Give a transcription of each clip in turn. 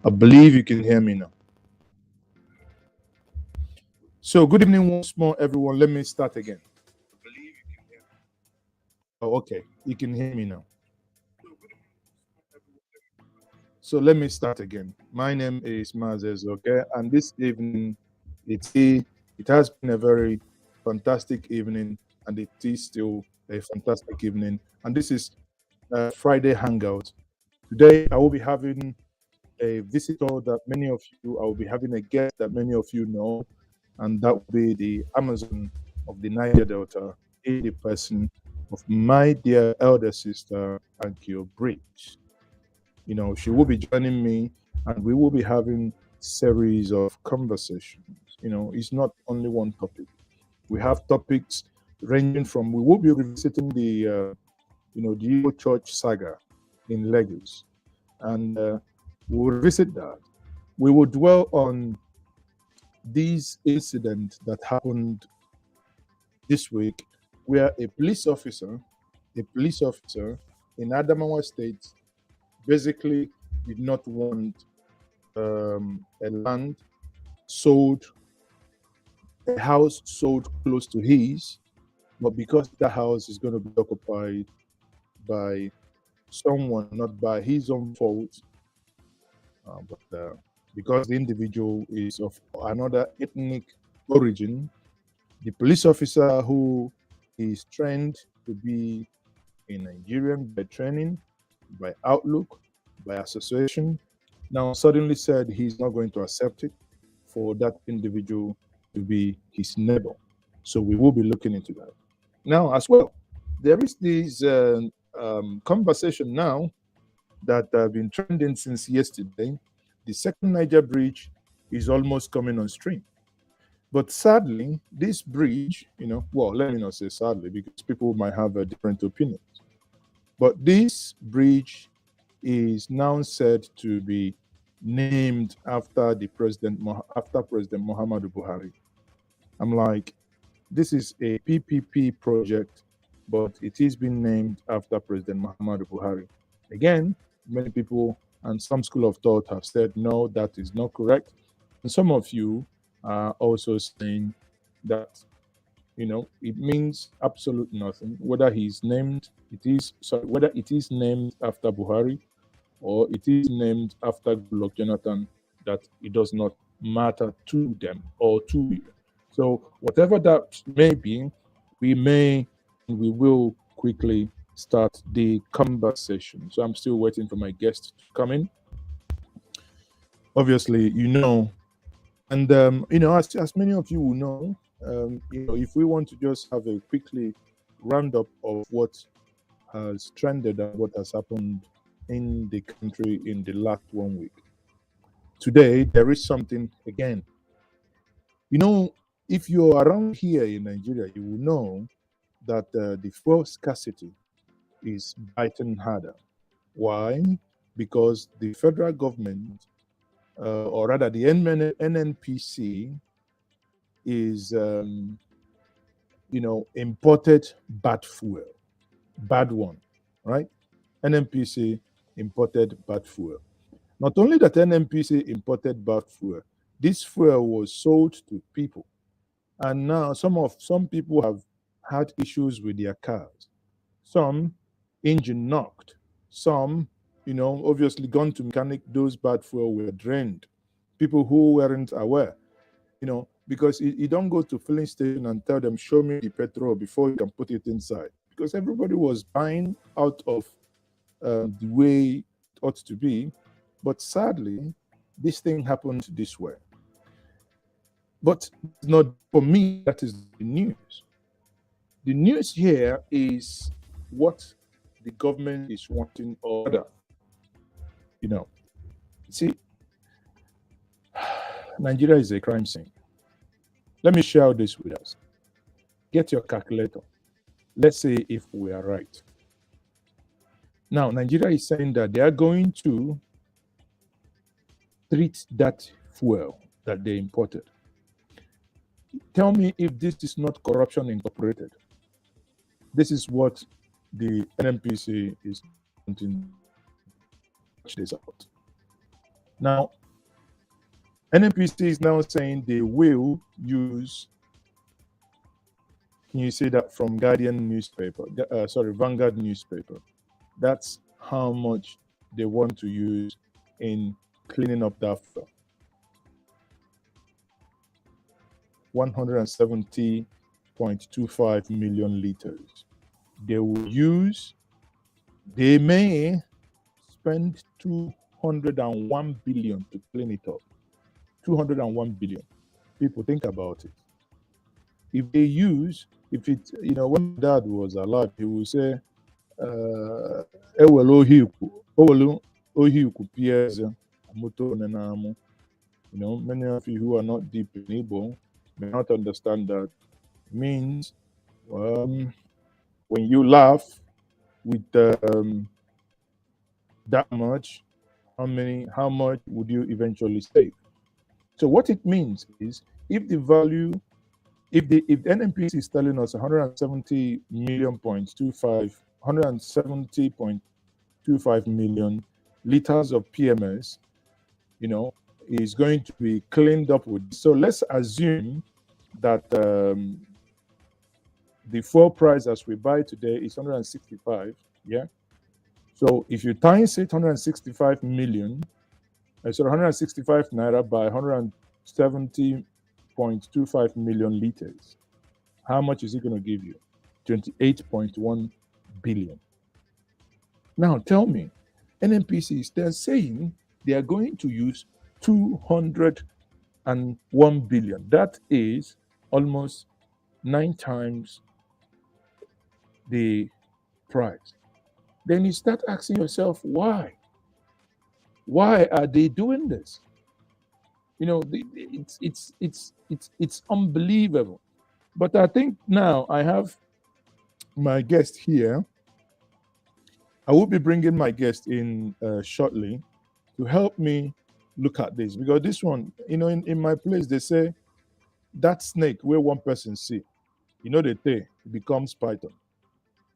I believe you can hear me now. So good evening once more, everyone. Let me start again. Oh, okay. You can hear me now. So let me start again. My name is Maazi Ezeoke, and this evening it has been a very fantastic evening, and it is still a fantastic evening. And this is Friday Hangout. Today I will be having a visitor that many of you, I will be having a guest that many of you know, and that will be the Amazon of the Niger Delta, in the person of my dear elder sister, Annkio Briggs. She will be joining me, and we will be having series of conversations. It's not only one topic. We have topics ranging from, we will be revisiting the Igbo Church saga in Lagos, and we will revisit that. We will dwell on these incidents that happened this week, where a police officer in Adamawa State basically did not want a land sold, a house sold close to his, but because the house is going to be occupied by someone, not by his own fault, but because the individual is of another ethnic origin, the police officer who is trained to be a Nigerian by training, by outlook, by association, now suddenly said he's not going to accept it for that individual to be his neighbor. So we will be looking into that. Now, as well, there is this conversation now that have been trending since yesterday. The second Niger bridge is almost coming on stream. But sadly, this bridge, well, let me not say sadly because people might have a different opinion. But this bridge is now said to be named after President Muhammadu Buhari. I'm like, this is a PPP project, but it is being named after President Muhammadu Buhari. Again, many people and some school of thought have said no, that is not correct. And some of you are also saying that it means absolute nothing whether whether it is named after Buhari or it is named after Goodluck Jonathan, that it does not matter to them or to you. So whatever that may be, we will quickly start the conversation. So I'm still waiting for my guest to come in. Obviously, and as many of you will know, if we want to just have a quickly roundup of what has trended and what has happened in the country in the last 1 week. Today, there is something again. If you're around here in Nigeria, you will know that the fuel scarcity is biting harder. Why? Because the federal government, or rather the NNPC, is, imported bad fuel, bad one, right? NNPC imported bad fuel. Not only that NNPC imported bad fuel, this fuel was sold to people. And now some people have had issues with their cars. Some engine knocked. Some, obviously gone to mechanic, those bad fuel were drained. People who weren't aware, because you don't go to filling station and tell them, show me the petrol before you can put it inside. Because everybody was buying out of the way it ought to be. But sadly, this thing happened this way. But not for me, that is the news. The news here is what the government is wanting order. See, Nigeria is a crime scene. Let me share this with us. Get your calculator. Let's say if we are right. Now, Nigeria is saying that they are going to treat that fuel that they imported. Tell me if this is not corruption incorporated. This is what the NNPC is wanting to this out. Now, NNPC is now saying they will use Can you see that from Guardian newspaper? Sorry, Vanguard newspaper. That's how much they want to use in cleaning up that fuel. 170.25 million liters. They will use, they may spend 201 billion to clean it up. 201 billion. People, think about it. If they use, if it, you know, when Dad was alive, he would say, you know, many of you who are not deep in Igbo may not understand that. It means when you laugh with that much, how much would you eventually save? So what it means is, if the value, if NNPC is telling us 170.25 million liters of PMS, you know, is going to be cleaned up with. So let's assume that the fuel price as we buy today is 165. Yeah. So if you times it 165 million, so 165 naira by 170.25 million liters, how much is it going to give you? 28.1 billion. Now tell me, NNPCs, they're saying they are going to use 201 billion. That is almost 9 times the price. Then you start asking yourself, why? Why are they doing this? You know, it's unbelievable. But I think now I have my guest here. I will be bringing my guest in shortly to help me look at this, because this one, you know, in my place they say that snake where one person see, you know, they say it becomes python.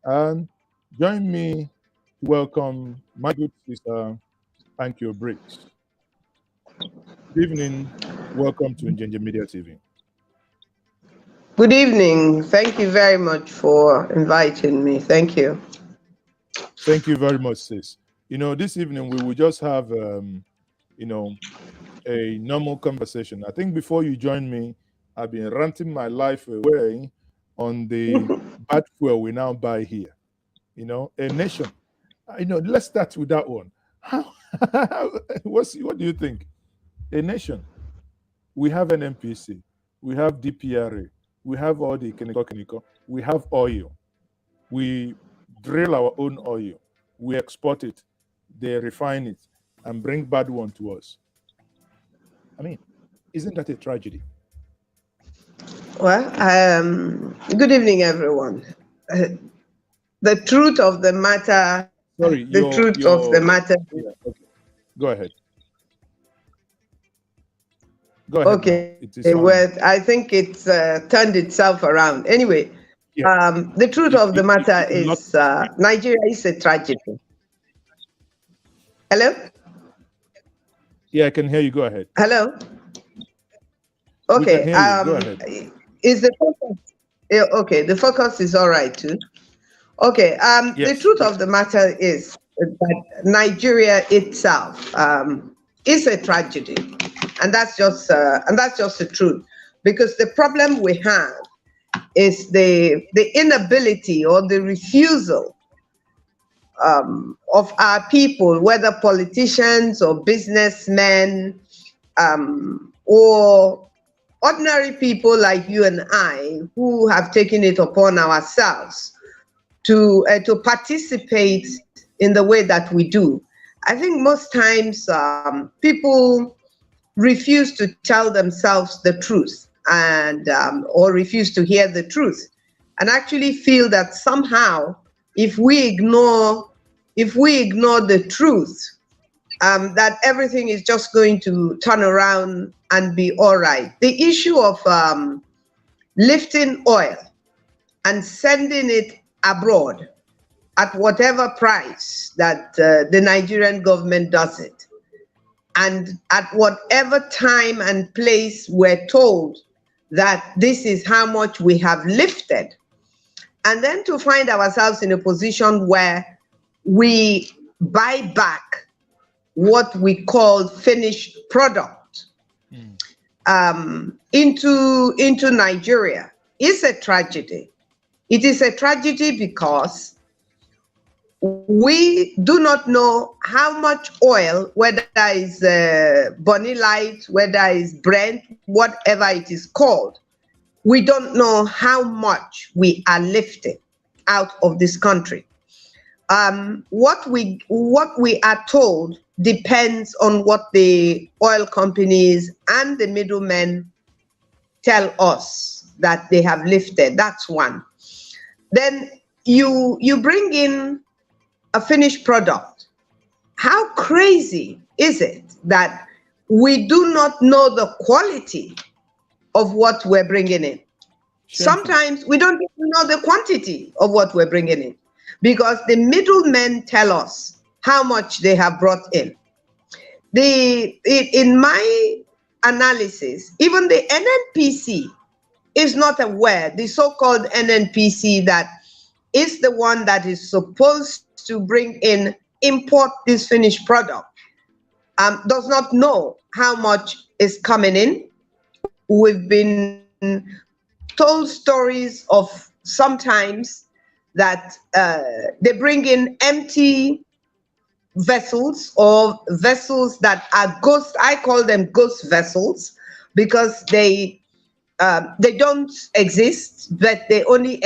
And join me to welcome my good sister Annkio Briggs. Good evening. Welcome to Njenje Media TV. Good evening. Thank you very much for inviting me. Thank you. Thank you very much, sis. You know, this evening we will just have, you know, a normal conversation. I think before you join me, I've been ranting my life away on the bad fuel we now buy here. You know, a nation. You know, let's start with that one. What do you think? A nation. We have an NPC. We have DPRA. We have all the Keniko. We have oil. We drill our own oil. We export it. They refine it and bring bad one to us. I mean, isn't that a tragedy? Well, good evening, everyone. The truth of the matter. Sorry, the truth of the matter. Yeah, okay. Go ahead. Go ahead. Okay. Well, I think it's turned itself around. Anyway, yeah. The truth of the matter is Nigeria is a tragedy. Hello? Yeah, I can hear you. Go ahead. Hello? Okay. Go ahead. Is the focus? Okay, the focus is all right too. Okay. Yes. The truth of the matter is that Nigeria itself is a tragedy, and that's just the truth. Because the problem we have is the inability or the refusal of our people, whether politicians or businessmen or ordinary people like you and I, who have taken it upon ourselves to participate in the way that we do. I think most times people refuse to tell themselves the truth and or refuse to hear the truth, and actually feel that somehow if we ignore the truth, that everything is just going to turn around and be all right. The issue of lifting oil and sending it abroad at whatever price that the Nigerian government does it, and at whatever time and place we're told that this is how much we have lifted, and then to find ourselves in a position where we buy back what we call finished product into Nigeria is a tragedy. It is a tragedy because we do not know how much oil, whether it's Bonny Light, whether it's Brent, whatever it is called, we don't know how much we are lifting out of this country. What we are told depends on what the oil companies and the middlemen tell us that they have lifted. That's one. Then you bring in a finished product. How crazy is it that we do not know the quality of what we're bringing in? Sometimes we don't even know the quantity of what we're bringing in because the middlemen tell us how much they have brought in. In my analysis, even the NNPC is not aware, the so-called NNPC that is the one that is supposed to bring in, import this finished product, does not know how much is coming in. We've been told stories of sometimes that they bring in empty vessels or vessels that are ghost. I call them ghost vessels because they don't exist, but they only